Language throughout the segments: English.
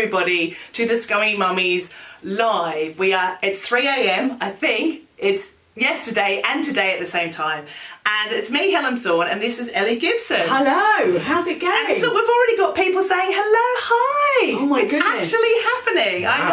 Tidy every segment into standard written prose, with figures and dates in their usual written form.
everybody to the Scummy Mummies live. It's 3 a.m. I think. It's yesterday and today at the same time. And it's me, Helen Thorne, and this is Ellie Gibson. Hello, how's it going? And look, we've already got people saying hello, hi. Oh my goodness. It's actually happening, wow.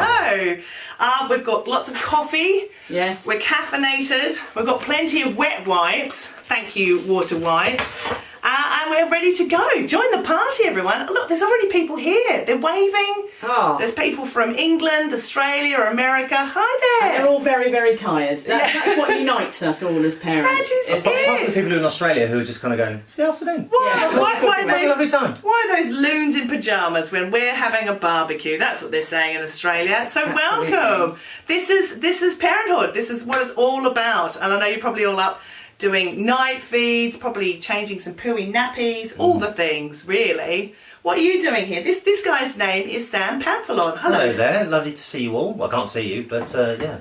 I know. We've got lots of coffee. Yes. We're caffeinated. We've got plenty of wet wipes. Thank you, WaterWipes. And we're ready to go. Join the party, everyone. Look, there's already people here. They're waving. Oh. There's people from England, Australia, America. Hi there. And they're all very, very tired. That's what unites us all as parents. That is it. Apart from the people in Australia who are just kind of going, it's the afternoon. Why are those loons in pyjamas when we're having a barbecue? That's what they're saying in Australia. So Absolutely. welcome. This is Parenthood. This is what it's all about. And I know you're probably all up doing night feeds, probably changing some pooey nappies, all the things, really. What are you doing here? This guy's name is Sam Pamphilon. Hello there, lovely to see you all. Well, I can't see you, but yeah.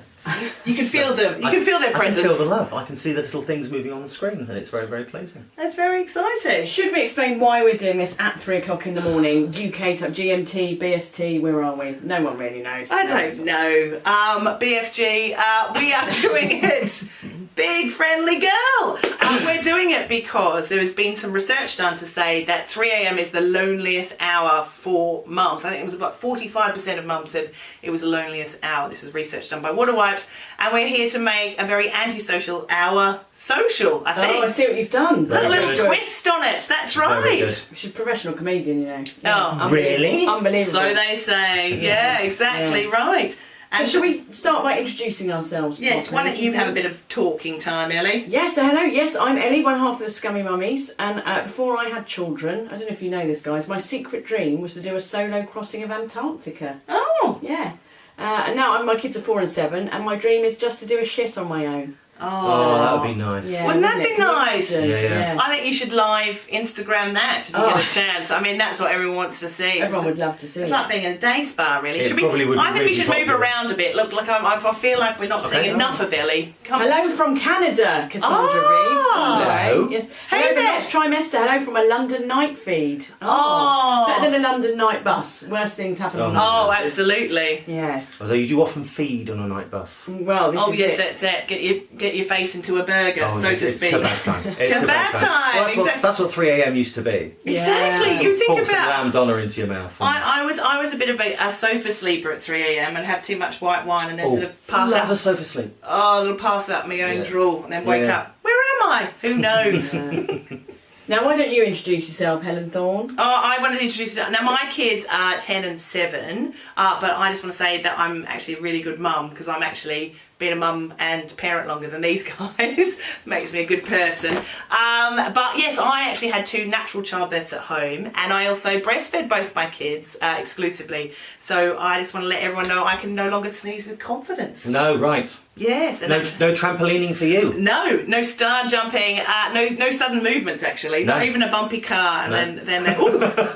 You can feel them. You can feel their presence. I can feel the love. I can see the little things moving on the screen, and it's very, very pleasing. That's very exciting. Should we explain why we're doing this at 3 o'clock in the morning? UK time, GMT, BST, where are we? No one really knows. I don't know. BFG, we are doing it. Big friendly girl. We're doing it because there has been some research done to say that 3 a.m. is the loneliest hour for mums. I think it was about 45% of mums said it was the loneliest hour. This is research done by WaterWipes, and we're here to make a very antisocial hour social, I think. Oh, I see what you've done. Put a little twist on it, that's right. She's a professional comedian, you know. Oh, really? Unbelievable. So they say. Yeah, exactly right. And shall we start by introducing ourselves? Yes, why don't you have a bit of talking time, Ellie? Yes, so hello, yes, I'm Ellie, one half of the Scummy Mummies, and before I had children, I don't know if you know this, guys, my secret dream was to do a solo crossing of Antarctica. Oh! Yeah. And now my kids are 4 and 7, and my dream is just to do a shit on my own. Oh, that would be nice. Yeah, Wouldn't that be nice? Yeah. I think you should live Instagram that if you get a chance. I mean, that's what everyone wants to see. Everyone would love to see. It's like being in a day spa, really. I think we should move around a bit. Look, I feel like we're not seeing enough of Ellie. Hello from Canada, Cassandra Reeves. Hello. Yes. Hey hello, the there. last trimester. Hello from a London night feed. Oh. Better than a London night bus. Worst things happen on night buses. Absolutely. Yes. Although you do often feed on a night bus. Well, this is it. That's it. Get your face into a burger, so to speak. It's kebab time. It's kebab time. Well, that's what 3 a.m. used to be. Exactly. Yeah. You think Forks about. lamb doner into your mouth. I was a bit of a sofa sleeper at 3 a.m. and have too much white wine and then sort of pass love out. a sofa sleep. Oh, it'll pass out my own drool and then wake up. Where am I? Who knows? Now, why don't you introduce yourself, Helen Thorne? Oh, I wanted to introduce you. Now, my kids are 10 and 7, but I just want to say that I'm actually a really good mum because I'm actually been a mum and parent longer than these guys. Makes me a good person. But yes, I actually had 2 natural childbirths at home, and I also breastfed both my kids exclusively. So I just want to let everyone know I can no longer sneeze with confidence. No, right. Yes. And no trampolining for you. No star jumping, no sudden movements actually, not even a bumpy car and then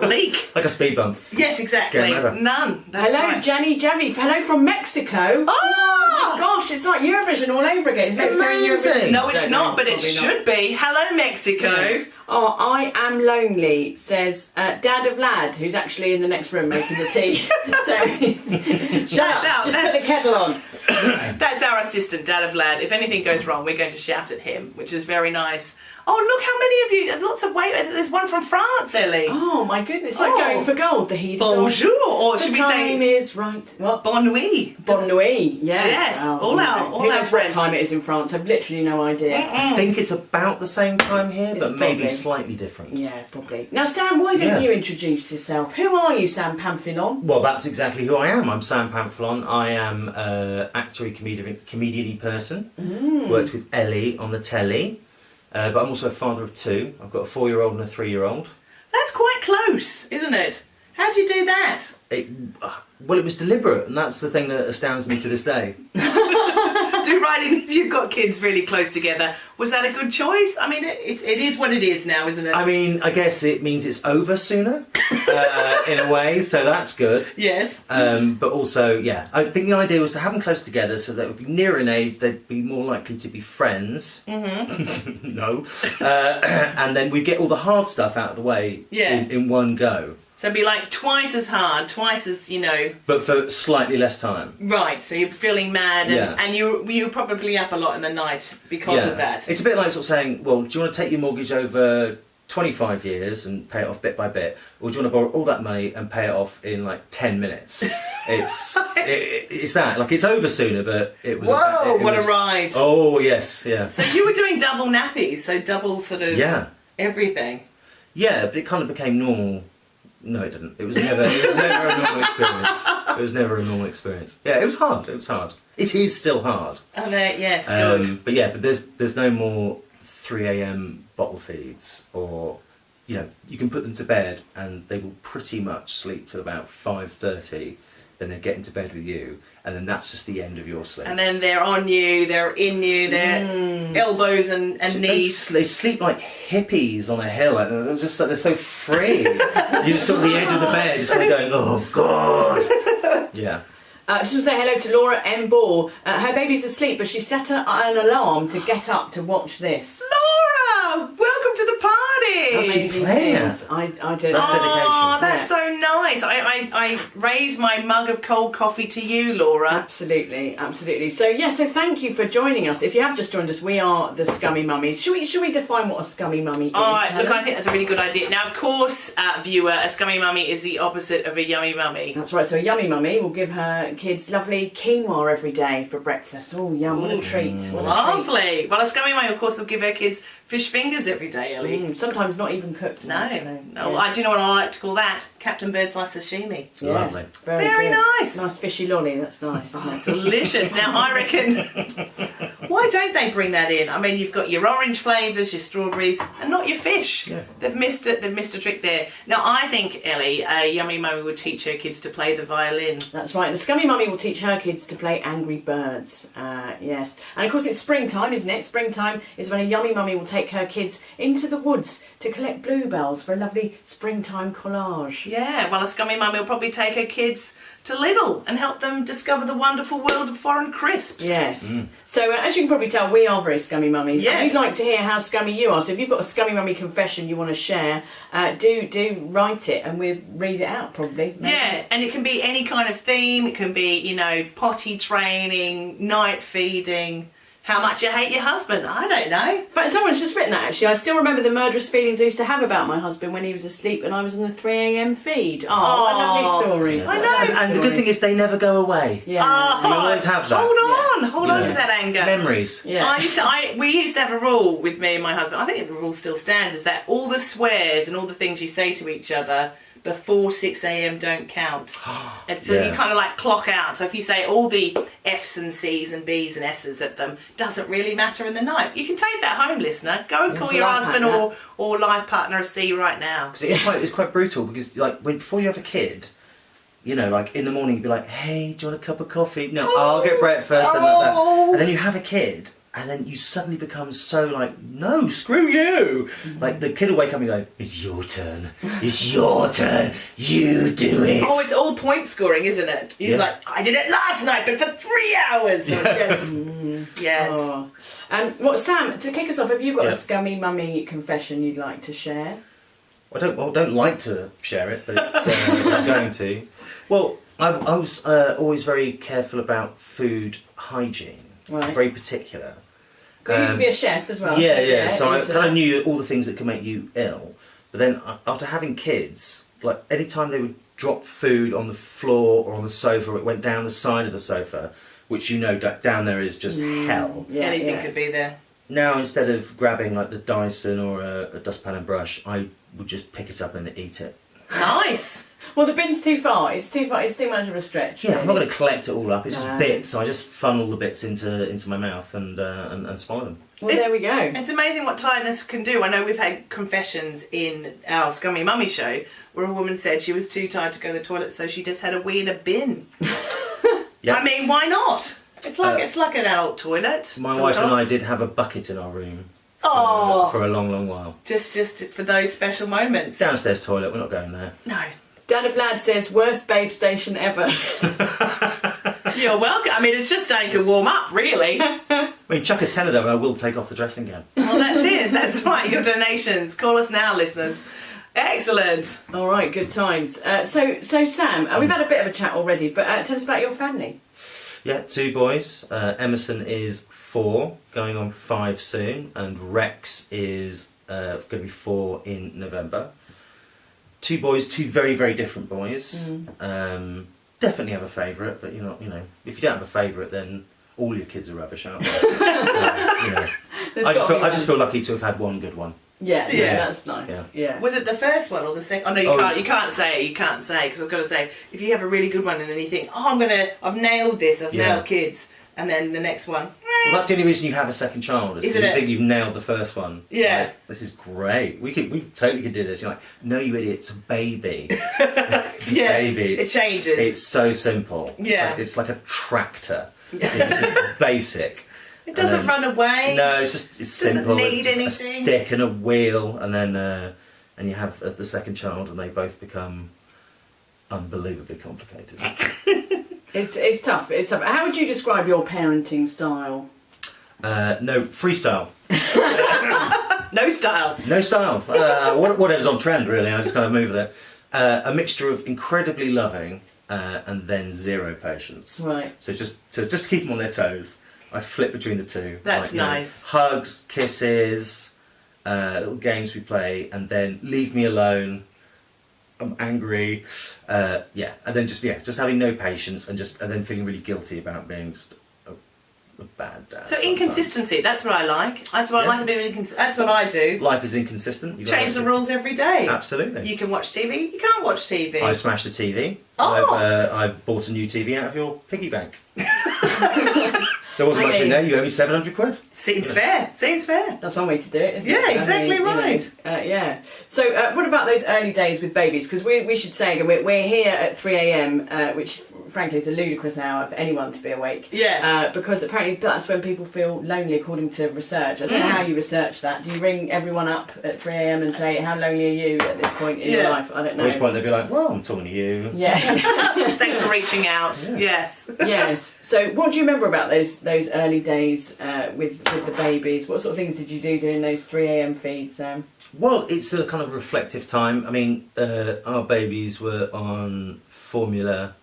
leak. Like a speed bump. Yes, exactly. None. That's hello, right. Jenny Javi. Hello from Mexico. Oh gosh, it's like Eurovision all over again. It's amazing. No, it's not, but it should be. Hello, Mexico. Yes. Oh, I am lonely, says Dad of Lad, who's actually in the next room making the tea. So, shut up, just put the kettle on. That's our assistant, Dad of Lad. If anything goes wrong, we're going to shout at him, which is very nice. Oh, look how many of you, lots of wait. There's one from France, Ellie. Oh, my goodness, like going for gold. The heat is on. Bonjour, or The should we time say is right. What? Bonne nuit? Bonne nuit, yeah. Yes, all Who our knows friends. what time it is in France? I've literally no idea. I think it's about the same time here, but maybe probably slightly different. Yeah, probably. Now, Sam, why don't you introduce yourself? Who are you, Sam Pamphilon? Well, that's exactly who I am. I'm Sam Pamphilon. I am an actor-y, comedian-y person. Worked with Ellie on the telly. But I'm also a father of 2. I've got a 4-year-old and a 3-year-old. That's quite close, isn't it? How do you do that? Well, it was deliberate, and that's the thing that astounds me to this day. Do writing if you've got kids really close together. Was that a good choice? I mean, it is what it is now, isn't it? I mean, I guess it means it's over sooner, in a way, so that's good. Yes. But also, yeah, I think the idea was to have them close together so they would be nearer in age, they'd be more likely to be friends. Mm-hmm. No. And then we'd get all the hard stuff out of the way in one go. So it'd be like twice as hard, twice as, But for slightly less time. Right, so you're feeling mad and you're probably up a lot in the night because of that. It's a bit like sort of saying, well, do you want to take your mortgage over 25 years and pay it off bit by bit, or do you want to borrow all that money and pay it off in like 10 minutes? It's that. Like, it's over sooner, but it was... What a ride. Oh, yes, yeah. So you were doing double nappies, so double sort of everything. Yeah, but it kind of became normal. No, it didn't. It was never a normal experience. It was never a normal experience. Yeah, it was hard. It is still hard. Oh, yes, good. But there's no more 3 a.m. bottle feeds, or you can put them to bed and they will pretty much sleep till about 5:30. Then they get into bed with you, and then that's just the end of your sleep. And then they're on you, they're in you, their elbows and knees. They sleep like hippies on a hill. Like, they're so free. You're just sort of the edge of the bed, just kind of going, oh god. Yeah. Just want to say hello to Laura M. Ball. Her baby's asleep, but she set an alarm to get up to watch this. Laura, welcome to the party. Amazing things. I did. That's dedication. Oh, that's so nice. I raise my mug of cold coffee to you, Laura. Absolutely. So thank you for joining us. If you have just joined us, we are the Scummy Mummies. Should we define what a Scummy Mummy is? Look, I think that's a really good idea. Now, of course, viewer, a Scummy Mummy is the opposite of a Yummy Mummy. That's right. So a Yummy Mummy will give her kids lovely quinoa every day for breakfast. Oh, yum! What a treat! Lovely. Well, a Scummy Mummy, of course, will give her kids fish fingers every day, Ellie. Sometimes not even cooked. No. I do know what I like to call that. Captain Birdseye sashimi. Yeah. Lovely. Very nice. Nice fishy lolly. That's nice, isn't it? Delicious. Now, I reckon, why don't they bring that in? I mean, you've got your orange flavours, your strawberries, and not your fish. Yeah. They've missed it. They've missed a trick there. Now, I think, Ellie, a Yummy Mummy would teach her kids to play the violin. That's right. The Scummy Mummy will teach her kids to play Angry Birds. Yes. And, of course, it's springtime, isn't it? Springtime is when a Yummy Mummy will take her kids into the woods to collect bluebells for a lovely springtime collage. Yeah, well, a Scummy Mummy will probably take her kids to Lidl and help them discover the wonderful world of foreign crisps. Yes. So, as you can probably tell, we are very Scummy Mummies. Yes. And we'd like to hear how scummy you are. So if you've got a Scummy Mummy confession you want to share, do write it and we'll read it out, probably. Maybe. Yeah, and it can be any kind of theme. It can be, potty training, night feeding, how much you hate your husband. I don't know. In fact, someone's just written that, actually. I still remember the murderous feelings I used to have about my husband when he was asleep and I was on the 3 a.m. feed. Oh, what a lovely story. I know. And the good thing is they never go away. Yeah. You always have that. Hold on to that anger. Memories. Yeah. We used to have a rule with me and my husband. I think the rule still stands, is that all the swears and all the things you say to each other before 6 a.m. don't count. And so you kind of like clock out. So if you say all the F's and C's and B's and S's at them, doesn't really matter in the night. You can take that home, listener. Go and call your husband or life partner a C right now. Because it's quite brutal, because before you have a kid, like in the morning you'd be like, hey, do you want a cup of coffee? No, I'll get breakfast and like that. And then you have a kid, and then you suddenly become so like, no, screw you. Like the kid will wake up and go, it's your turn. It's your turn. You do it. Oh, it's all point scoring, isn't it? He's like, I did it last night, but for 3 hours. Yes. Yes. Oh. Sam, to kick us off, have you got a Scummy Mummy confession you'd like to share? I don't like to share it, but it's, I'm going to. Well, I was always very careful about food hygiene. Right. Very particular. You used to be a chef as well. Yeah. So I kind of knew all the things that could make you ill. But then after having kids, like any time they would drop food on the floor or on the sofa, or it went down the side of the sofa, which down there is just hell. Yeah, anything could be there. Now instead of grabbing like the Dyson or a dustpan and brush, I would just pick it up and eat it. Nice. Well, the bin's too far. It's too much of a stretch. Yeah, really. I'm not going to collect it all up. It's just bits. So I just funnel the bits into my mouth and swallow them. Well, there we go. It's amazing what tiredness can do. I know we've had confessions in our Scummy Mummy show where a woman said she was too tired to go to the toilet, so she just had a wee in a bin. Yep. I mean, why not? It's like an adult toilet. My wife and I did have a bucket in our room for a long, long while. Just for those special moments. Downstairs toilet, we're not going there. No. Dan of Lad says, worst babe station ever. You're welcome. I mean, it's just starting to warm up, really. I mean, chuck a tenner though and I will take off the dressing gown. Well, that's it. That's right. Your donations. Call us now, listeners. Excellent. All right, good times. So Sam, we've had a bit of a chat already, but tell us about your family. Yeah, 2 boys. Emerson is 4, going on 5 soon, and Rex is going to be 4 in November. 2 boys, 2 very, very different boys. Definitely have a favourite, but you're not, if you don't have a favourite, then all your kids are rubbish, aren't they? So, I just feel lucky to have had one good one. Yeah, that's nice. Yeah. Was it the first one or the second? Oh no, you can't say. Because I was going to say, if you have a really good one and then you think, oh, I've nailed this. I've nailed kids, and then the next one. Well, that's the only reason you have a second child. Is you think you've nailed the first one. Yeah. Like, this is great. We totally could do this. You're like, no, you idiot. It's a baby. It's a baby. It changes. It's so simple. Yeah. It's like a tractor. It's just basic. It doesn't run away. No, it's simple. Need it's anything. A stick and a wheel, and then and you have the second child, and they both become unbelievably complicated. It's tough. It's tough. How would you describe your parenting style? No, freestyle. No style. No style. Whatever's on trend, really. I just kind of move with it. A mixture of incredibly loving and then 0 patience. Right. So just to keep them on their toes, I flip between the 2. That's nice. Hugs, kisses, little games we play, and then leave me alone. I'm angry. And then just having no patience and then feeling really guilty about being just a bad dad. So inconsistency, that's what I like. That's what I like a bit of inconsistency. That's what I do. Life is inconsistent. Change the rules every day. Absolutely. You can watch TV, you can't watch TV. I smashed the TV. Oh. I've bought a new TV out of your piggy bank. There wasn't much in there, you owe me 700 quid. Seems fair. That's one way to do it, isn't it? Yeah, exactly right. Yeah. So what about those early days with babies? Because we should say, again, we're here at 3 a.m, which frankly is a ludicrous hour for anyone to be awake. Yeah. Because apparently that's when people feel lonely, according to research. I don't know how you research that. Do you ring everyone up at 3 a.m. and say, how lonely are you at this point in your life? I don't know. At which point they'd be like, well, I'm talking to you. Yeah. Thanks for reaching out. Yeah. Yes. Yes. So what do you remember about those early days with the babies? What sort of things did you do during those 3 a.m. feeds? Well, it's a kind of reflective time. I mean, our babies were on formula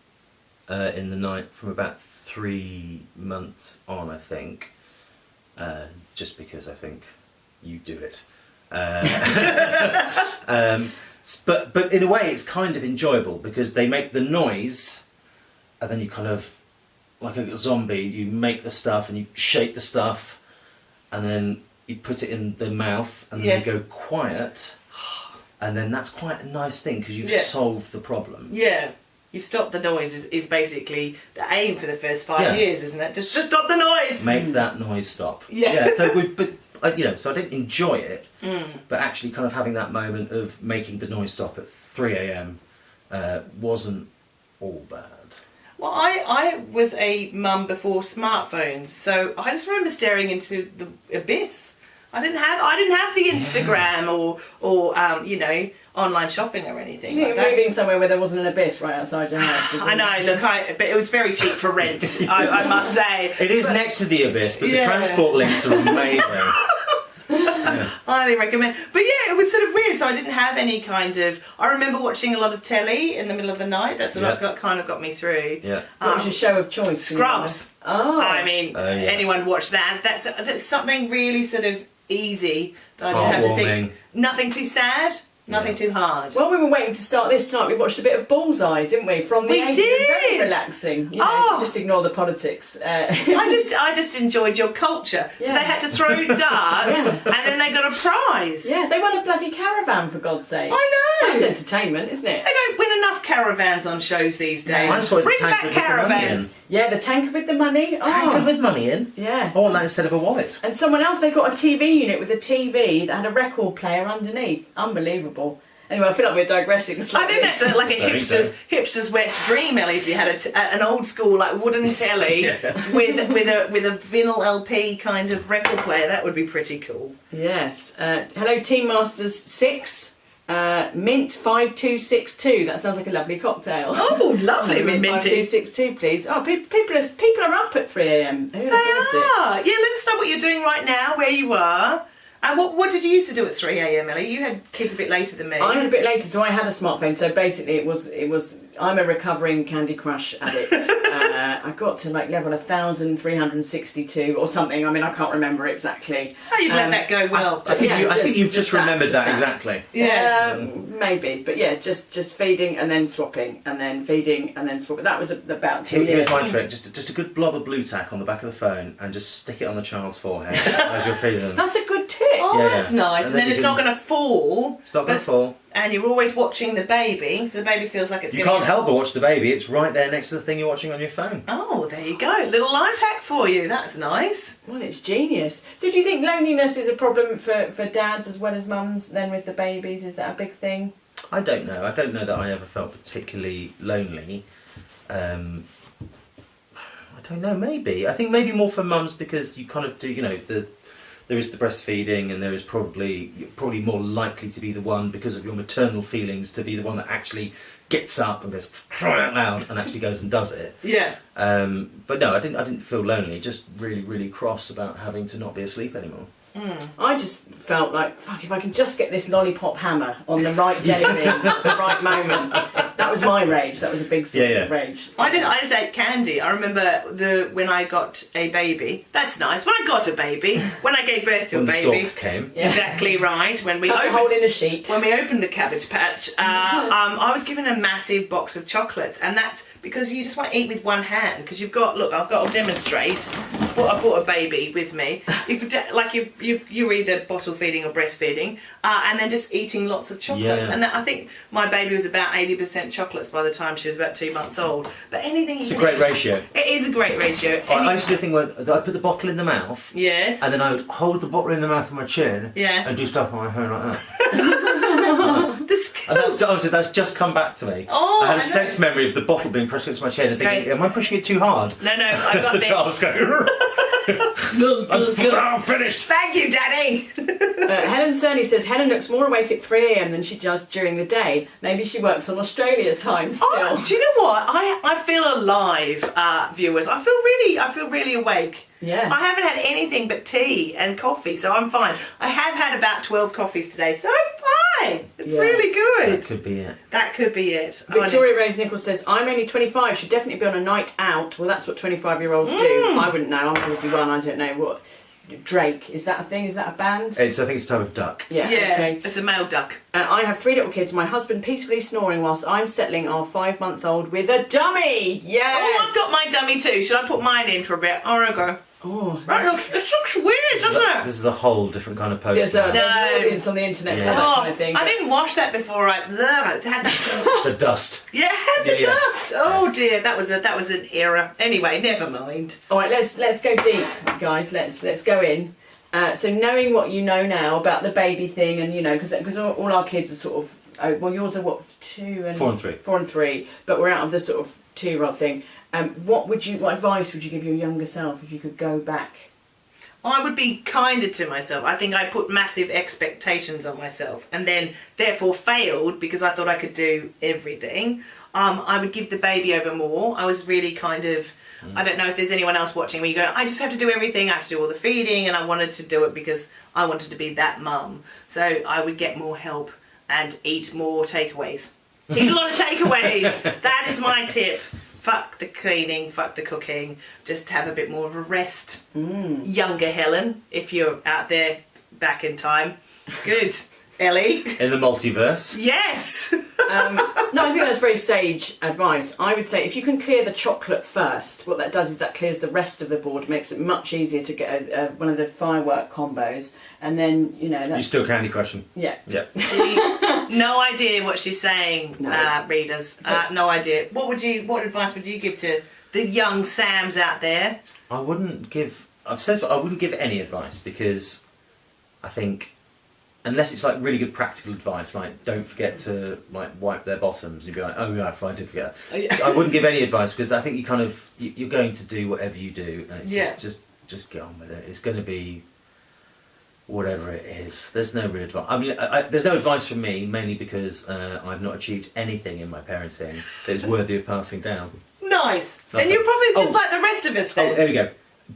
in the night from about 3 months on, I think. Just because I think you do it. But in a way, it's kind of enjoyable because they make the noise, and then you kind of, like a zombie, you make the stuff and you shake the stuff, and then you put it in the mouth, and then you go quiet, and then that's quite a nice thing because you've solved the problem. Yeah. You've stopped the noise is basically the aim for the first 5 years, isn't it? Just stop the noise. Make that noise stop. Yeah. So so I didn't enjoy it, but actually kind of having that moment of making the noise stop at 3 a.m. Wasn't all bad. Well, I was a mum before smartphones, so I just remember staring into the abyss. I didn't have the Instagram or online shopping or anything. You were moving somewhere where there wasn't an abyss right outside your house. I know. Look, but it was very cheap for rent. I must say. It is next to the abyss, but the transport links are amazing. I highly recommend. But yeah, it was sort of weird. So I didn't have any kind of. I remember watching a lot of telly in the middle of the night. That's what got me through. Yeah. What was your show of choice? Scrubs. Oh. I mean, anyone watch that? That's something really sort of easy that I didn't have to think. Nothing too sad. Nothing too hard. Well, we were waiting to start this tonight. We watched a bit of Bullseye, didn't we? From the 80s. did. Very relaxing. You know, just ignore the politics. I just enjoyed your culture. So they had to throw darts, and then they got a prize. Yeah, they won a bloody caravan, for God's sake. I know. That's entertainment, isn't it? They don't win enough caravans on shows these days. I just wanted the Bring tanker back with the money caravans. in. Yeah, the tanker with the money. Tanker with money in? Yeah. I want that instead of a wallet. And someone else, they got a TV unit with a TV that had a record player underneath. Unbelievable. Anyway, I feel like we're digressing slightly. I think that's like a hipster's wet dream, Ellie. If you had an old school like wooden telly with a vinyl LP kind of record player, that would be pretty cool. Yes. Hello, Team Masters 6. Mint 5262. That sounds like a lovely cocktail. Oh, lovely. Mint 5262, please. Oh, people are up at 3 a.m. They are. Yeah, let us know what you're doing right now, where you are. And what did you used to do at 3 a.m, Ellie? You had kids a bit later than me. I had a bit later, so I had a smartphone. So basically, it was. I'm a recovering Candy Crush addict. I got to like level 1,362 or something. I mean, I can't remember exactly. Oh, you've let that go well. I think you've just remembered that exactly. Yeah. Maybe, but yeah, just feeding and then swapping, and then feeding and then swapping. That was about 2 years. Here's my trick: just a good blob of blue tack on the back of the phone, and just stick it on the child's forehead as you're feeding them. That's a good tip. Oh, Yeah, that's yeah. nice. And then it's not going to fall. It's not going to fall. And you're always watching the baby, so the baby feels like it's You gonna can't help but watch the baby. It's right there next to the thing you're watching on your phone. Oh, there you go. Little life hack for you. That's nice. Well, it's genius. So do you think loneliness is a problem for dads as well as mums then with the babies? Is that a big thing? I don't know. I don't know that I ever felt particularly lonely. I don't know, maybe. I think maybe more for mums because you kind of do, there is the breastfeeding and there is probably more likely to be the one because of your maternal feelings to be the one that actually gets up and goes crying out loud and actually goes and does it. Yeah. But no, I didn't feel lonely, just really, really cross about having to not be asleep anymore. I just felt like, fuck, if I can just get this lollipop hammer on the right jelly bean at the right moment. That was my rage. That was a big source of rage. I just ate candy. I remember when I got a baby. That's nice. When I got a baby, when I gave birth to a baby. When the stork came. Yeah. Exactly right. When we That's a hole in a sheet. When we opened the Cabbage Patch, I was given a massive box of chocolates, and that's because you just want to eat with one hand. Because you've got, look, I've got to demonstrate. I brought a baby with me. You're either bottle feeding or breastfeeding, and then just eating lots of chocolates. Yeah. And I think my baby was about 80% chocolates by the time she was about 2 months old. But anything It's a great ratio. It is a great ratio. I used to do a thing where I put the bottle in the mouth. Yes. And then I would hold the bottle in the mouth of my chin. Yeah. And do stuff on my hair like that. The skills. And honestly, that's just come back to me. Oh, I had a I know. sense memory of the bottle being pressed against my chin and thinking, am I pushing it too hard? No, I As got the this. child's going, I'm finished. Thank you, Daddy. Helen Cerny says Helen looks more awake at 3 a.m. than she does during the day. Maybe she works on Australia time still. Oh, do you know what? I feel alive, viewers. I feel really awake. Yeah. I haven't had anything but tea and coffee, so I'm fine. I have had about 12 coffees today, so I'm fine. It's really good. That could be it. That could be it. Victoria Rose Nichols says, I'm only 25, should definitely be on a night out. Well, that's what 25-year-olds do. I wouldn't know, I'm 41, I don't know what. Drake, is that a thing? Is that a band? I think it's a type of duck. Yeah, Okay. it's a male duck. I have 3 little kids, my husband peacefully snoring whilst I'm settling our 5-month-old with a dummy. Yes. Oh, I've got my dummy too. Should I put mine in for a bit? Oh, I go. Oh, Right, look, this looks weird, doesn't it? This is a whole different kind of post. there's now. an audience on the internet for that kind of thing. I didn't wash that before. I had that. The dust. Yeah, had the Yeah. dust. Oh dear, that was an era. Anyway, never mind. All right, let's go deep, guys. Let's go in. So knowing what you know now about the baby thing, and because all our kids are sort of well, yours are what 2 and 4 and 3. 4 and 3, but we're out of the sort of 2-year-old thing. What advice would you give your younger self if you could go back? I would be kinder to myself. I think I put massive expectations on myself and then therefore failed because I thought I could do everything. I would give the baby over more. I was really kind of, I don't know if there's anyone else watching where you go, I just have to do everything. I have to do all the feeding, and I wanted to do it because I wanted to be that mum. So I would get more help and eat more takeaways. Eat a lot of takeaways. That is my tip. Fuck the cleaning, fuck the cooking, just have a bit more of a rest. Younger Helen, if you're out there back in time. Good. Ellie? In the multiverse. Yes! No, I think that's very sage advice. I would say if you can clear the chocolate first, what that does is that clears the rest of the board, makes it much easier to get one of the firework combos, and then, that's... You're still Candy Crushing. Yeah. Yep. No idea what she's saying, No. readers. No idea. What advice would you give to the young Sams out there? I wouldn't give any advice because I think unless it's like really good practical advice, like don't forget to like wipe their bottoms, you'd be like, oh yeah, I did forget. I wouldn't give any advice because I think you're going to do whatever you do, and it's just get on with it. It's going to be whatever it is. There's no real advice. I mean, there's no advice from me, mainly because I've not achieved anything in my parenting that is worthy of passing down. Nice. Nothing. Then you're probably just like the rest of us then. Oh, there we go.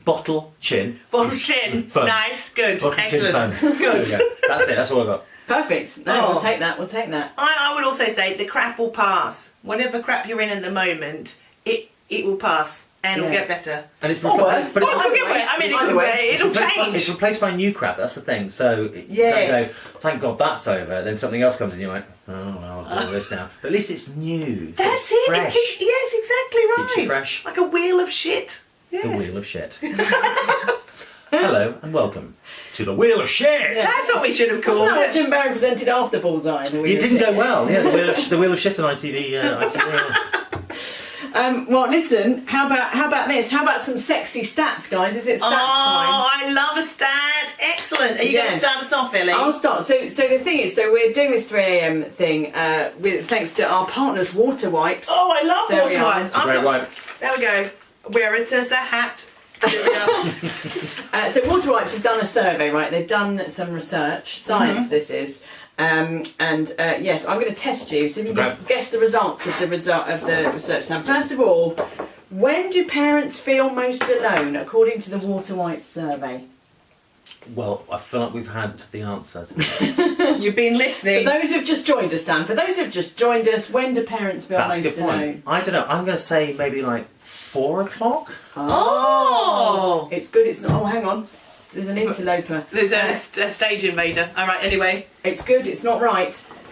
bottle chin. Bottle chin. Fun. Nice. Good. Bottle Excellent. chin fun. Good. There we go. That's it. That's all I've got. Perfect. No, we'll take that. We'll take that. I would also say the crap will pass. Whatever crap you're in at the moment, it will pass and it'll get better. And it's Or worse. but it's, Well, it could get worse. I mean, it Either could way. it'll it's change. replaced by new crap. That's the thing. So Yes. don't go, thank God that's over. Then something else comes and you're like, oh well, I'll do this now. But at least it's new. So That's it's it. Fresh. Yes, exactly right. Keeps you fresh. Like a wheel of shit. Yes. The wheel of shit. Hello and welcome to the wheel of shit. That's what we should have called Wasn't that what it. Jim Barron presented after Bullseye? You didn't go well. Yeah, the wheel of shit on ITV. Well, listen. How about this? How about some sexy stats, guys? Is it stats time? I love a stat. Excellent. Are you going to Yes. start us off, Ellie? I'll start. So the thing is, we're doing this 3 a.m. thing with thanks to our partners, WaterWipes. Oh, I love There we are. WaterWipes. It's a great wipe. There we go. Wear it as a hat. There we go. So WaterWipes have done a survey, right? They've done some research, science. This is, yes, I'm going to test you. So if you can guess the results of the research. Now, first of all, when do parents feel most alone, according to the WaterWipes survey? Well, I feel like we've had the answer to this. You've been For listening. those who've just joined us, Sam. For those who've just joined us, when do parents feel That's a most good point. alone? I don't know. I'm going to say maybe like 4 o'clock. Oh! It's good. It's not. Oh, hang on. There's an interloper. There's a stage invader. All right, anyway. It's good. It's not right.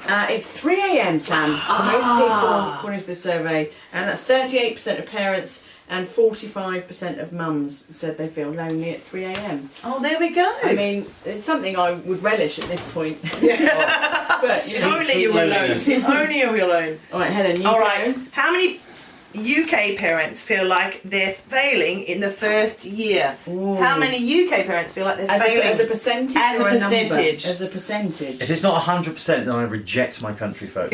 It's 3 a.m. Sam. For most people, according to the survey, and that's 38% of parents and 45% of mums said they feel lonely at 3 a.m. Oh, there we go. I mean, it's something I would relish at this point. But If you know. only you were alone. loneliness. If only you were alone. All right, Helen, you All go. right. How many UK parents feel like they're failing in the first year? Ooh. How many UK parents feel like they're As failing? a percentage As a or percentage. number? As a percentage. If it's not 100%, then I reject my country folk.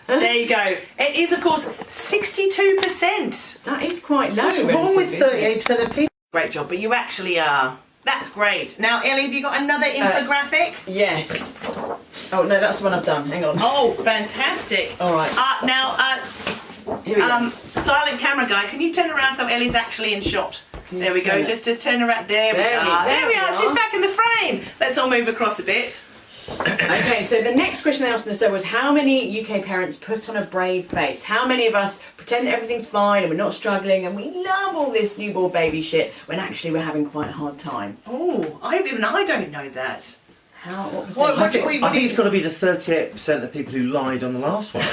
There you go. It is, of course, 62%. That is quite low. What's wrong with relatively, isn't it? 38% of people? Great job, but you actually are. That's great. Now, Ellie, have you got another infographic? Yes. Oh no, that's the one I've done. Hang on. Oh, fantastic. All right. Here Here we go. silent camera guy, can you turn around so Ellie's actually in shot? There we go. turn it? Just turn around. There we are. There we are. She's back in the frame. Let's all move across a bit. Okay, so the next question they asked in the survey was how many UK parents put on a brave face? How many of us pretend everything's fine and we're not struggling and we love all this newborn baby shit when actually we're having quite a hard time? Oh, I don't know that. What percentage? What- I think it's got to be the 38% of people who lied on the last one.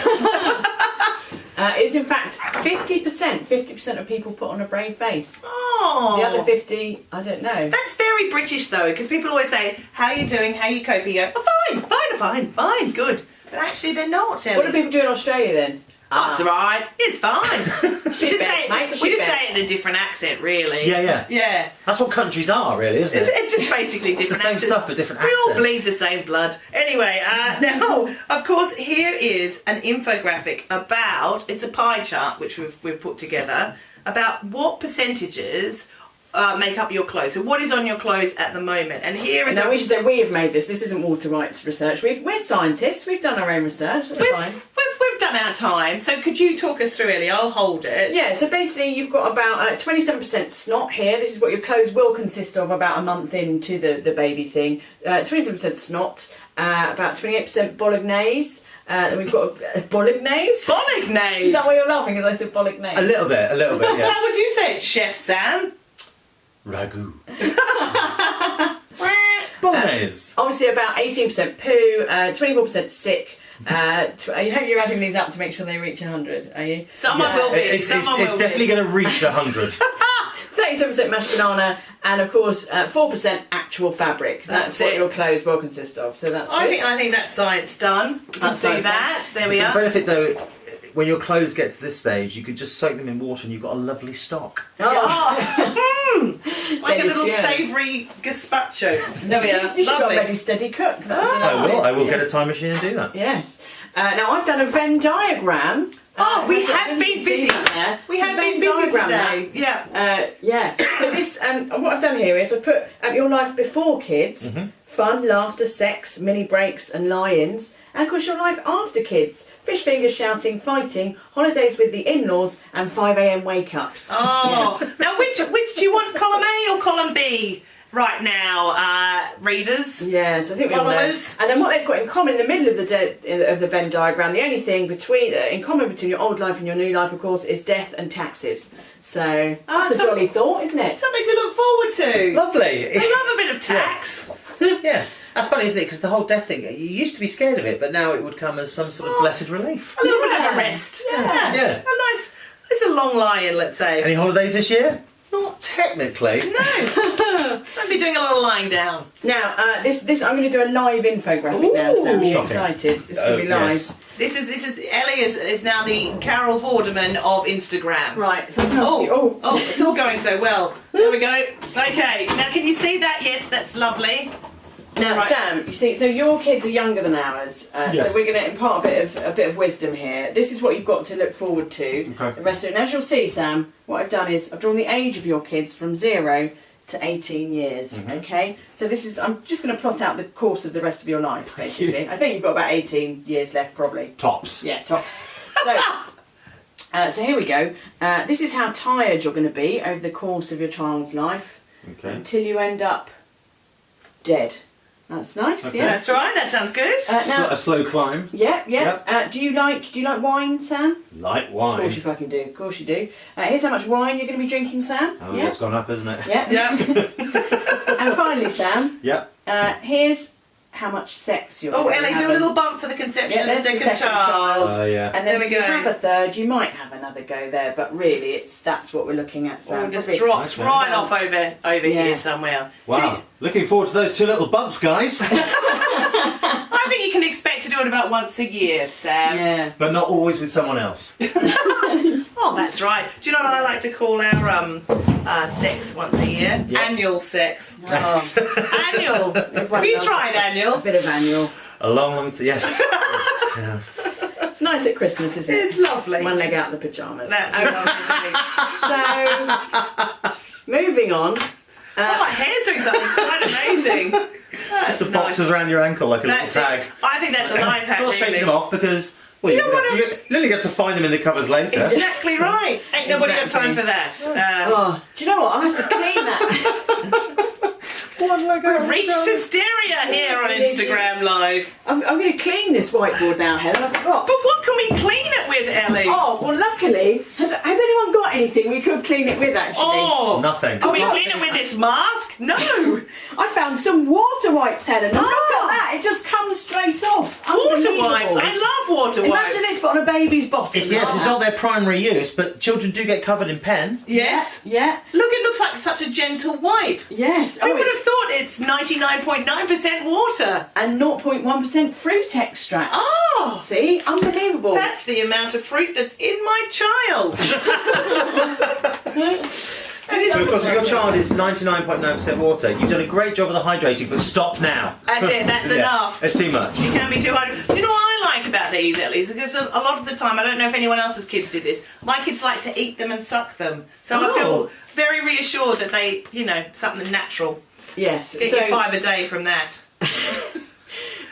It's in fact 50%. 50% of people put on a brave face. Oh. The other 50, I don't know. That's very British though, because people always say, "How are you doing? How are you coping?" You go, "Oh, fine, good." But actually, they're not. Ellie. What do people do in Australia then? That's right. It's fine. Shit beds, mate. We Shit just say beds. it in a different accent, really. Yeah. Yeah. That's what countries are, really, isn't it? It's just basically It's the different same accents. stuff, but different We all accents. bleed the same blood. Anyway, now, of course, here is an infographic about, it's a pie chart which we've put together, about what percentages make up your clothes. So what is on your clothes at the moment? And here is Now we should say we have made this. This isn't WaterWipes research. We're scientists. We've done our own research. That's fine. We've done our time. So could you talk us through, Ellie? I'll hold it. Yeah, so basically you've got about 27% snot here. This is what your clothes will consist of about a month into the baby thing. 27% snot, about 28% bolognese. Then we've got bolognese. Bolognese. Is that why you're laughing? Because I said bolognese. A little bit, yeah. How would you say it, Chef Sam? Ragu. Bolognese. Obviously about 18% poo, 24% sick. I hope you're adding these up to make sure they reach 100, are you? Someone will be. It's definitely going to reach 100. 37% mashed banana, and of course 4% actual fabric. That's what it. your clothes will consist of. So that's I good. think that's science done. We can That's see science that. There we The are. benefit, though, when your clothes get to this stage, you could just soak them in water and you've got a lovely stock. Oh, Like a little Delicious. savoury gazpacho. There we are. you should Lovely. got Ready Steady Cook. That's I will yeah. get a time machine and do that. Yes. Now I've done a Venn diagram We I have think been you can see busy. that there. We It's a have Venn been busy diagram, today. Yeah. Yeah. So this, what I've done here is I've put your life before kids, fun, laughter, sex, mini breaks and lie-ins, and of course your life after kids, fish fingers, shouting, fighting, holidays with the in-laws, and 5 a.m. wake-ups. Oh. Yes. Now, which do you want, column A or column B? Right now, readers. Yes, I think we all know. Followers. And then what they've got in common in the middle of the Venn diagram, the only thing in common between your old life and your new life, of course, is death and taxes. So that's a jolly thought, isn't it? Something to look forward to. Lovely. I love a bit of tax. Yeah. That's funny, isn't it? Because the whole death thing, you used to be scared of it, but now it would come as some sort of blessed relief. A little bit of a rest. Yeah. Yeah. It's a long lie-in, let's say. Any holidays this year? Not technically. No. I'd be doing a little lying down. Now, this I'm going to do a live infographic now, so I'm really Shocking. excited. It's going to be live. Yes. This is Ellie is now the Carol Vorderman of Instagram. Right, fantastic. Oh, it's all going so well. There we go. Okay, now can you see that? Yes, that's lovely. Now, Right. Sam, you see, so your kids are younger than ours, Yes. so we're going to impart a bit of wisdom here. This is what you've got to look forward to. Okay. The rest of it. And as you'll see, Sam, what I've done is I've drawn the age of your kids from 0 to 18 years. Okay, so this is I'm just going to plot out the course of the rest of your life, basically. I think you've got about 18 years left, probably. Tops. Yeah, tops. So here we go. This is how tired you're going to be over the course of your child's life Okay. until you end up dead. That's nice, Okay. yeah. That's right. That sounds good. Now, A slow climb. yeah. Do you like wine, Sam? Light Of wine. course you fucking do. Of course you do. Here's how much wine you're going to be drinking, Sam. Oh, yeah. it's gone up, isn't it? Yeah. Yeah. And finally, Sam, Yep. here's how much sex you're Oh, going to Ellie, have. do a little bump for the conception of the there's the second child. Oh, yeah. And then There we if you go. have a third, you might have another go there, but really, that's what we're looking at, Sam. Oh, it just Probably- drops Okay. right off over Yeah. here somewhere. Wow. Looking forward to those 2 little bumps, guys. I think you can expect to do it about once a year, Sam. Yeah. But not always with someone else. Oh, that's right. Do you know what I like to call our sex once a year? Yeah. Annual sex. Thanks. Annual. Have you tried A annual? bit of annual. A long yes. Yes. Yeah. It's nice at Christmas, isn't it? It's lovely. One leg out of the pyjamas. That's lovely. So, moving on. Oh, my hair's doing something quite amazing. That's The nice. boxes around your ankle like a That's little tag. it. I think that's a life hack, Not shaking really. them off because well, You you, don't wanna- you only get to find them in the covers later. Exactly right. Ain't nobody got Exactly. time for that. Oh, do you know what? I have to clean that. We've reached hysteria here on Instagram Live. I'm going to clean this whiteboard now, Helen. I forgot. But what can we clean it with, Ellie? Oh, well, luckily, has anyone got anything we could clean it with, actually? Oh. Nothing. Can we clean it with this mask? No. I found some WaterWipes, Helen. And Oh. look at that. It just comes straight off. Water Unbelievable. wipes. I love water wipes. Imagine this, but on a baby's bottom. It's not their primary use, but children do get covered in pen. Yes. Yeah. Look, it looks like such a gentle wipe. Yes. Who would have it's- thought it's 99.9% water? And 0.1% fruit extract. Oh, See? Unbelievable. that's the amount of fruit that's in my child. So of course, if your child is 99.9% water, you've done a great job of the hydrating, but stop now. That's it, that's Yeah, enough. It's too much. You can be too hard. Do you know what I like about these, Ellie? Because a lot of the time, I don't know if anyone else's kids did this, my kids like to eat them and suck them. So I feel very reassured that they, something natural. Yes. Get your 5 a day from that.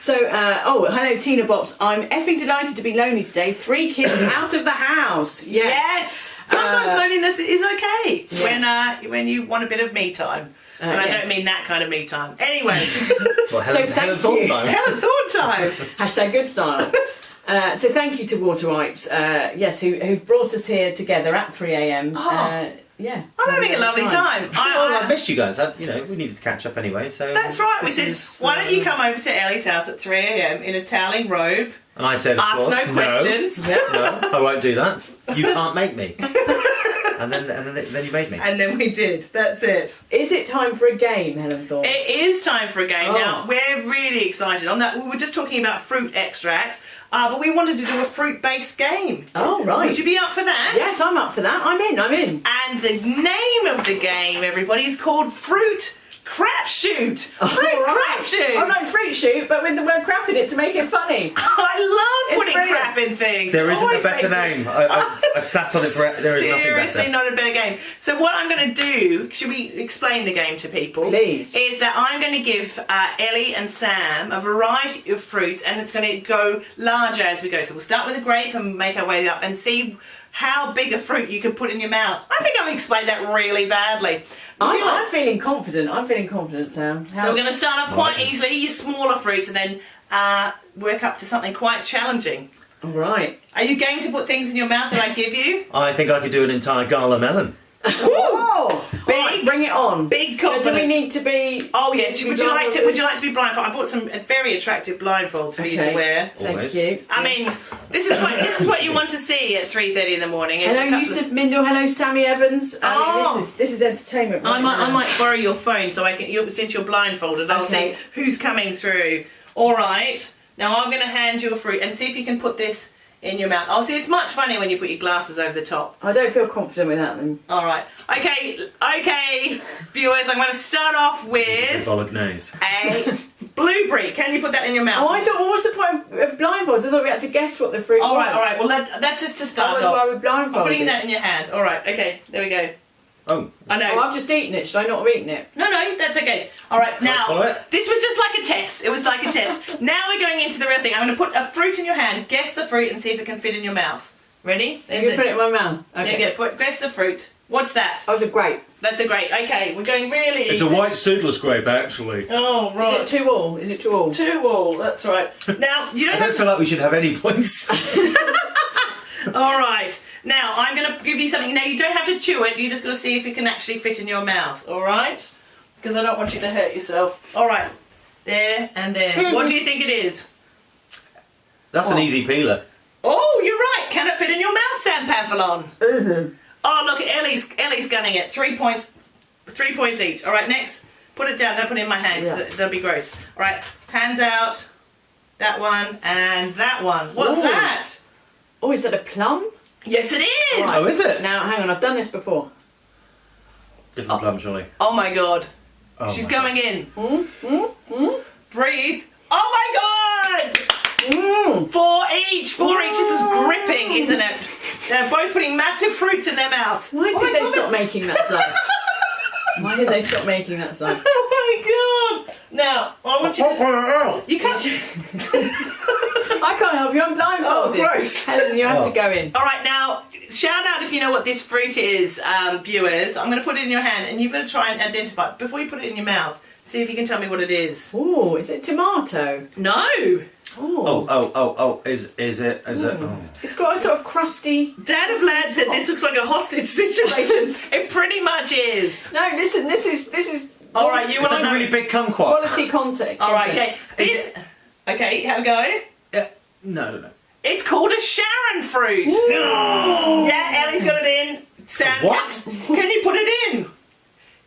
Hello, Tina Bops. I'm effing delighted to be lonely today. 3 kids out of the house. Yes! Sometimes loneliness is okay Yeah. when you want a bit of me time. And I yes. don't mean that kind of me time. Anyway, Well, Helen thank thought you. time. Helen Thought time. Hashtag good style. So thank you to WaterWipes, yes, who brought us here together at 3 a.m. Oh. Yeah. I'm having a lovely time. I missed you guys. We needed to catch up anyway. So That's right. We this said, is, why don't you come over to Ellie's house at 3 a.m. in a toweling robe? And I said, of Ask course, no questions. No, I won't do that. You can't make me. And then you made me. And then we did. That's it. Is it time for a game, Helen Thorne? It is time for a game. Oh. Now, we're really excited on that. We were just talking about fruit extract, but we wanted to do a fruit-based game. Oh, right. Would you be up for that? Yes, I'm up for that. I'm in. And the name of the game, everybody, is called Fruit crapshoot. Oh, Fruit right. crapshoot. I'm like fruit shoot, but with the word crap in it to make it funny. I love It's putting brilliant. crap in things. There It isn't a always better makes it- name. I sat on it for. There is nothing Seriously, better. not a better game. So what I'm going to do, should we explain the game to people? Please. Is that I'm going to give Ellie and Sam a variety of fruits, and it's going to go larger as we go. So we'll start with a grape and make our way up and see how big a fruit you can put in your mouth. I think I've explained that really badly. Would you like- I'm feeling confident. I'm feeling confident, Sam. So we're going to start off quite Nice. easily, your smaller fruits, and then work up to something quite challenging. All right. Are you going to put things in your mouth that I give you? I think I could do an entire gala melon. Whoa! Big- All right, bring it on. Big Now, confidence. do we need to be? Oh yes. be Would you like to? blindfolded? Would you like to be blindfolded? I bought some very attractive blindfolds for you to wear. Thank Always. you. I mean, this is what you want to see at 3:30 in the morning. Is a Hello, couple Yusuf Mindel. Hello, Sammy Evans. I Oh. mean, this is entertainment. I right might now. borrow your phone so I can. Since you're blindfolded, I'll Okay. see who's coming through. All right. Now I'm going to hand you a fruit and see if you can put this in your mouth. Oh, see, it's much funnier when you put your glasses over the top. I don't feel confident without them. All right. Okay, viewers. I'm going to start off with Bolognese. a blueberry. Can you put that in your mouth? Oh, I thought, what was the point of blindfolds? I thought we had to guess what the fruit was. All right. Well, that's just to start Why off. we're blindfolded. I'm putting that in your hand. All right. Okay. There we go. Oh, I know. Oh, I've just eaten it. Should I not have eaten it? No, that's okay. All right. follow Now, it. this was just like a test. It was like a test. Now we're going into the real thing. I'm going to put a fruit in your hand. Guess the fruit and see if it can fit in your mouth. Ready? You can put it in my mouth. Okay. There you go. Guess the fruit. What's that? Oh, it's a grape. That's a grape. Okay. We're going really It's a easy. white seedless grape, actually. Oh, right. Is it 2 all? Is it 2 all? 2 all. That's right. Now, you I don't don't have feel like we should have any points. All right. Now I'm going to give you something. Now you don't have to chew it. You just got to see if it can actually fit in your mouth. All right? Because I don't want you to hurt yourself. All right. There and there. What do you think it is? That's an easy peeler. Oh, you're right. Can it fit in your mouth, Sam Pamphilon? Oh, look, Ellie's gunning it. 3 points. 3 points each. All right. Next. Put it down. Don't put it in my hand. 'Cause that'll be gross. All right. Hands out. That one and that one. What's Ooh. that? Oh, is that a plum? Yes, it is. Oh, is it? Now, hang on. I've done this before. Different plum, surely. Oh my God. Oh She's my going in. Breathe. Oh my God! Mm. 4 each. 4 each. This is gripping, isn't it? They're both putting massive fruits in their mouth. Why Oh did my they God. stop making that sound? Why did they stop making that sound? Oh my God! Now, I want you. You can't. I can't help you. I'm Oh, blindfolded. gross. Helen, you have to Oh. go in. All right, now shout out if you know what this fruit is, viewers. I'm going to put it in your hand, and you've got to try and identify it before you put it in your mouth. See if you can tell me what it is. Oh, is it tomato? No. Oh. Is it? Oh. It's got a sort of crusty. Dad of Lad said this looks like a hostage situation. It pretty much is. No, listen. This is. All right, you It's want like to a know? really big kumquat. Quality content. All right, okay. This, okay, have a go. No. It's called a Sharon fruit. Yeah, Ellie's got it in. Sam, What? Can you put it in?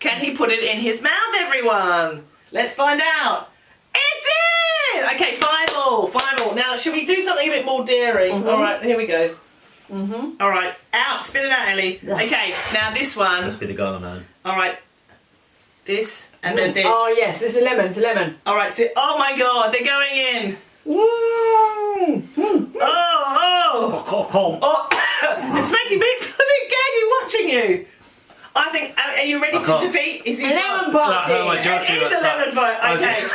Can he put it in his mouth, everyone? Let's find out. It's in! Okay, 5 all. 5 all. Now, should we do something a bit more daring? All right, here we go. All right, out. Spit it out, Ellie. Okay, now this one. Must be the gala man. All right. This, and then this. Oh yes, it's a lemon. It's a lemon. All right, so, oh my God, they're going in. Oh, it's making me feel a bit gaggy watching you. I think, are you ready I to can't. defeat? Is A it lemon party. Oh my God. It is a lemon fight. Okay.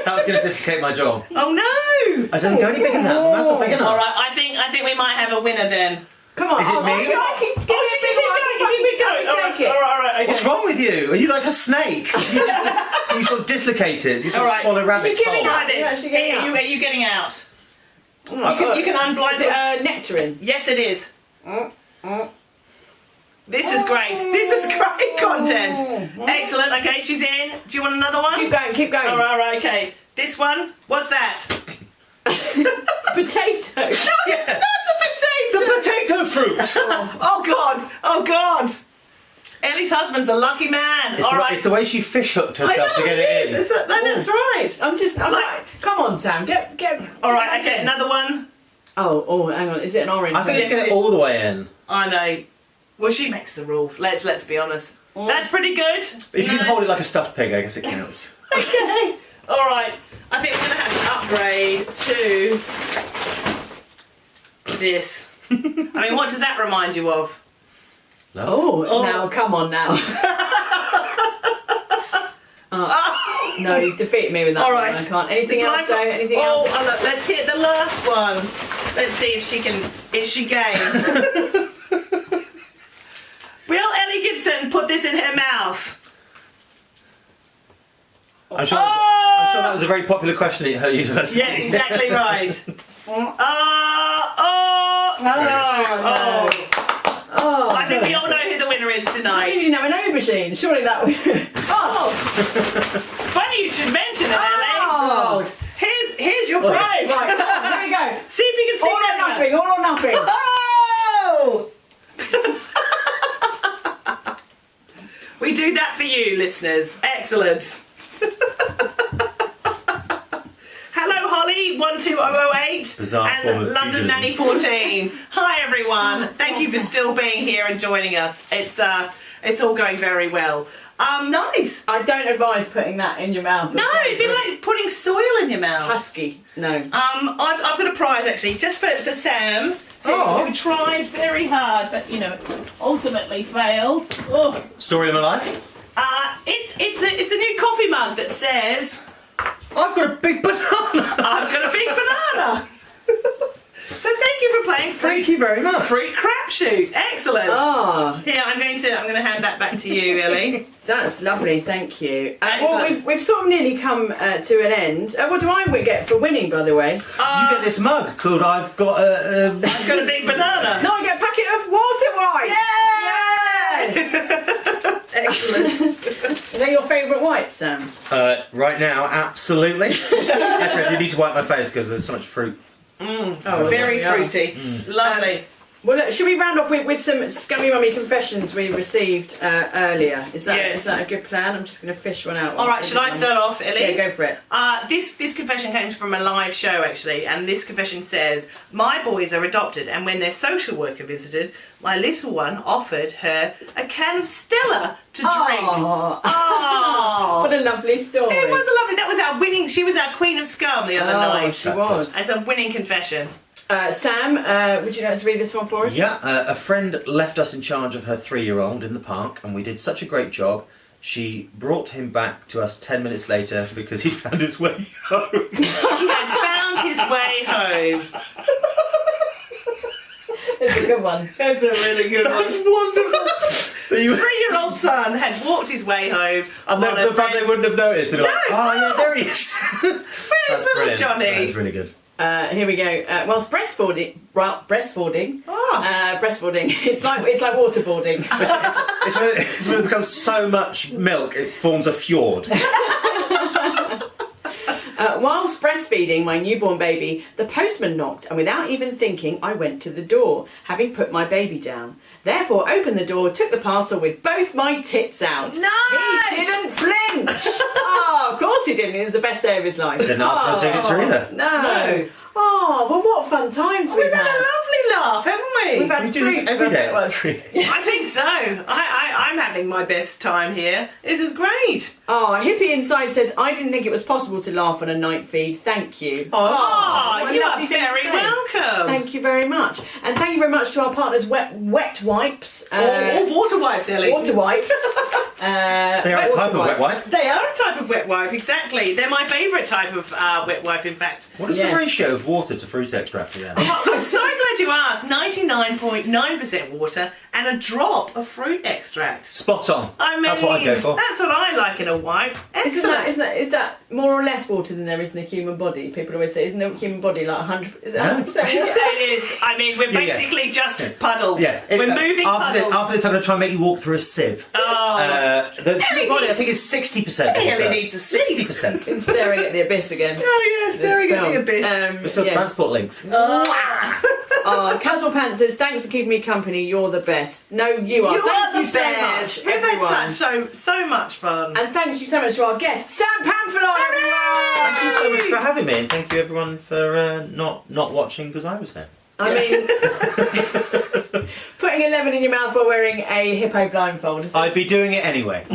That was going to dislocate my jaw. Oh no. It doesn't go any bigger than that. That's not big enough. All right, I think we might have a winner then. Come on. Is it me? Oh, keep Oh, keep it going. All right, Take it. all right, okay. What's wrong with you? Are you like a snake? You sort of dislocated. You sort All of right. swallow rabbit's You're giving hole. Try up. this. You're actually getting out. Are you getting out? Oh, You can unblind Is it nectarine? Yes, it is. This is great. This is great content. Excellent. Okay, she's in. Do you want another one? Keep going. Keep going. All right, okay. This one. What's that? Potato. Yeah. That's a potato. Potato fruit. Oh God. Oh God. Ellie's husband's a lucky man. It's, All right. it's the way she fish hooked I herself know to get it it is. in. That's right. I'm Like- like, come on, Sam. Get. All right. Okay. Another one. Oh, hang on. Is it an orange? I think Yes, it's going it- all the way in. I know. Well, she makes the rules. Let's be honest. That's pretty good. If you can hold it like a stuffed pig, I guess it counts. Okay. All right. I think we're going to have to upgrade to this. I mean, what does that remind you of? Love. Now, come on now. No, you've defeated me with that All one. right. I can't. Anything else though? Anything else? Oh, look, let's hit the last one. Let's see if she game. Will Ellie Gibson put this in her mouth? I'm sure that was a very popular question at her university. Yes, exactly right. I think we all know who the winner is I tonight. didn't have an aubergine. Surely that would. Funny you should mention it, Ellie. Oh. Here's your prize. Right, come on, here we go. See if you can see All or that. nothing. All or nothing. Oh! We do that for you, listeners. Excellent. Hello, Holly, 12008, Bizarre form and of London pugilism. Nanny 14. Hi, everyone. Thank you for still being here and joining us. It's all going very well. Nice. I don't advise putting that in your mouth. No, it'd be like putting soil in your mouth. husky. No. I've got a prize actually, just for Sam, who tried very hard, but ultimately failed. Oh. Story of my life. It's a new coffee mug that says, I've got a big banana. I've got a big banana. So thank you for playing Thank you very much. Fruit Crapshoot. Excellent. Oh, Here, I'm going to hand that back to you, Ellie. that's lovely. Thank you. Well, Excellent. we've sort of nearly come to an end. What do I get for winning, by the way? You get this mug called I've got a. I've got a big banana. No, I get a packet of WaterWipes. Yes! Excellent. Are they your favourite wipes, Sam? Right now, absolutely. Actually, I do need to wipe my face because there's so much fruit. Oh, Very there we are. fruity. Lovely. Well, look, should we round off with some Scummy Mummy confessions we received earlier? Is Yes. that a good plan? I'm just going to fish one out. All right, should I start off, Ellie? Yeah, go for it. This confession came from a live show actually, and this confession says, "My boys are adopted, and when their social worker visited, my little one offered her a can of Stella to drink." Oh, Oh, what a lovely story. it was lovely. That was our winning. She was our queen of scum the other night. She was. As a winning confession. Sam, would you like to read this one for us? Yeah, a friend left us in charge of her 3-year-old in the park, and we did such a great job. She brought him back to us 10 minutes later because he'd found his way home. He had found his way home. It's a good one. That's a really good one. That's wonderful. 3-year-old son had walked his way home. And on a the fact they friend's- wouldn't have noticed. They'd be like, No. oh yeah, there he is. Where's little brilliant. Johnny? That's really good. Here we go. Whilst breastfeeding, breastfeeding, it's like waterboarding. It's when it becomes so much milk, it forms a fjord. Whilst breastfeeding my newborn baby, the postman knocked, and without even thinking, I went to the door, having put my baby down. Therefore, opened the door, took the parcel with both my tits out. Nice! He didn't flinch. Oh, of course he didn't. It was the best day of his life. Didn't ask for a signature either. No. Oh, well, what fun times We've had a lovely laugh, haven't we? We've had We do this fruit. every day. Well, I think so. I'm having my best time here. This is great. Oh, Hippie Inside says, I didn't think it was possible to laugh on a night feed. Thank you. Oh, what a you lovely are thing to very say. welcome. Thank you very much. And thank you very much to our partners, WaterWipes. Or water wipes, Ellie. WaterWipes. They are a type of wet wipe. They are a type of wet wipe, exactly. They're my favourite type of wet wipe, in fact. What is Yes. the ratio of water to fruit extract again? I'm so glad you asked. 99.9% water and a drop of fruit extract. Spot on. I mean, That's what I go for. That's what I like in a wipe. Excellent. Is that more or less water than there is in the human body? People always say, isn't the human body like 100%? Is it 100% water? It is. I mean, we're Yeah, yeah. basically just puddles. Yeah. We're moving puddles. After this, I'm going to try and make you walk through a sieve. Oh. The human body, I think, is 60% Ellie water. needs to sleep. 60%. Been staring at the abyss again. Oh, yeah, staring at the abyss. We're still Yes. transport links. Oh, Castle Pants says, thanks for keeping me company. You're the best. No, you are. You Thank are the you so best. much, We've everyone. had so much fun. And thank you so much to our guest, Sam Pamphilon, everyone. Thank you so much for having me, and thank you everyone for not watching because I was here. I mean, put putting a lemon in your mouth while wearing a hippo blindfold? I'd be doing it anyway.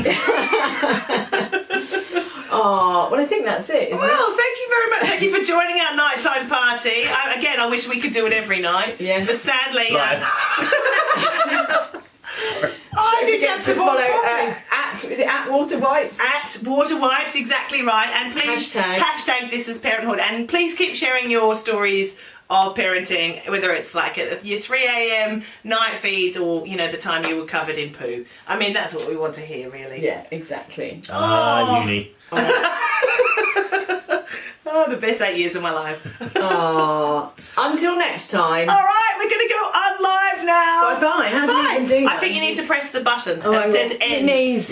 Oh, well, I think that's it, isn't Well, thank you very much. Thank you for joining our nighttime party. Again, I wish we could do it every night. Yes. But sadly, Right. I Don't did forget have to to follow follow is it at WaterWipes? at WaterWipes, exactly right. And please Hashtag. This is Parenthood. And please keep sharing your stories of parenting, whether it's like at your 3 a.m. night feeds or, you know, the time you were covered in poo. I mean, that's what we want to hear, really. Yeah, exactly. Uni. Oh, the best 8 years of my life. Oh, until next time. All right, we're going to go on live now. Bye bye. How do you even do that? I think you need to press the button Oh, that says your end. knees.